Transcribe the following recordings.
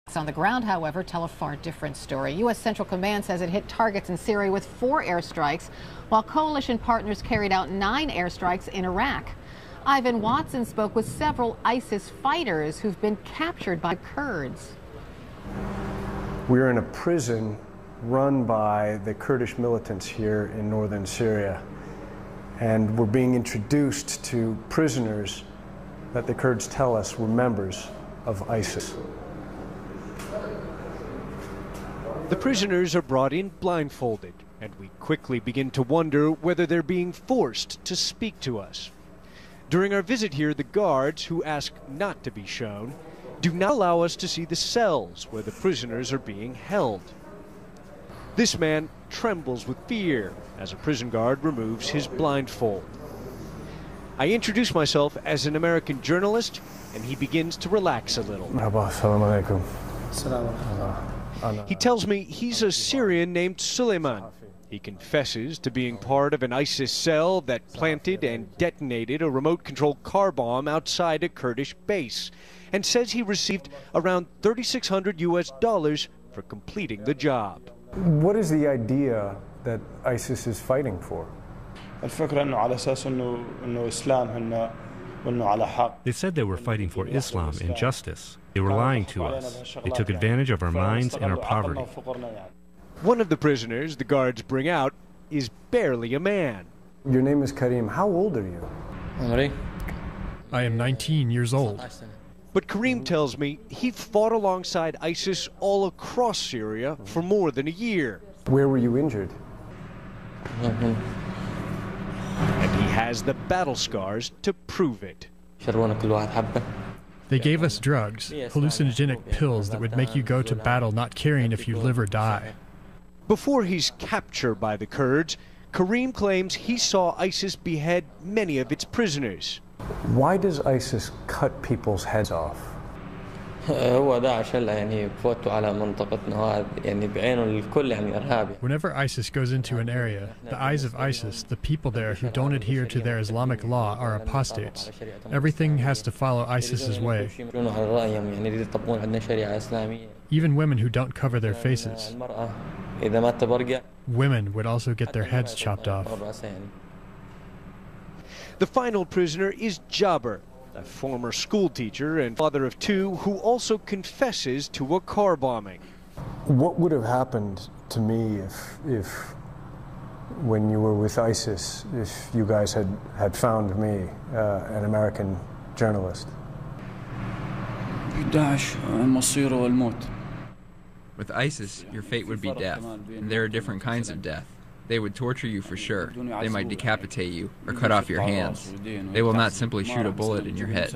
On the ground, however, tell a far different story. U.S. Central Command says it hit targets in Syria with 4 airstrikes, while coalition partners carried out 9 airstrikes in Iraq. Ivan Watson spoke with several ISIS fighters who've been captured by Kurds. We're in a prison run by the Kurdish militants here in northern Syria, and we're being introduced to prisoners that the Kurds tell us were members of ISIS. The prisoners are brought in blindfolded, and we quickly begin to wonder whether they're being forced to speak to us. During our visit here, the guards, who ask not to be shown, do not allow us to see the cells where the prisoners are being held. This man trembles with fear as a prison guard removes his blindfold. I introduce myself as an American journalist, and he begins to relax a little. He tells me he's a Syrian named Suleiman. He confesses to being part of an ISIS cell that planted and detonated a remote-controlled car bomb outside a Kurdish base, and says he received around $3,600 US for completing the job. What is the idea that ISIS is fighting for? They said they were fighting for Islam and justice. They were lying to us. They took advantage of our minds and our poverty. One of the prisoners the guards bring out is barely a man. Your name is Karim. How old are you? I am 19 years old. But Karim tells me he fought alongside ISIS all across Syria for more than a year. Where were you injured? And he has the battle scars to prove it. They gave us drugs, hallucinogenic pills that would make you go to battle not caring if you live or die. Before he's captured by the Kurds, Karim claims he saw ISIS behead many of its prisoners. Why does ISIS cut people's heads off? Whenever ISIS goes into an area, the eyes of ISIS, the people there who don't adhere to their Islamic law, are apostates. Everything has to follow ISIS's way. Even women who don't cover their faces. Women would also get their heads chopped off. The final prisoner is Jaber, a former school teacher and father of 2 who also confesses to a car bombing. What would have happened to me if when you were with ISIS, if you guys had found me, an American journalist? With ISIS, your fate would be death, and there are different kinds of death. They would torture you for sure. They might decapitate you or cut off your hands. They will not simply shoot a bullet in your head.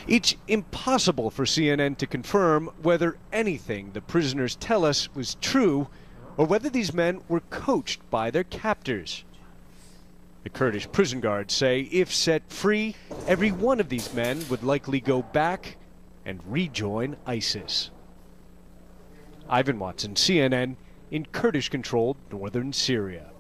It's impossible for CNN to confirm whether anything the prisoners tell us was true or whether these men were coached by their captors. The Kurdish prison guards say if set free, every one of these men would likely go back and rejoin ISIS. Ivan Watson, CNN, in Kurdish-controlled northern Syria.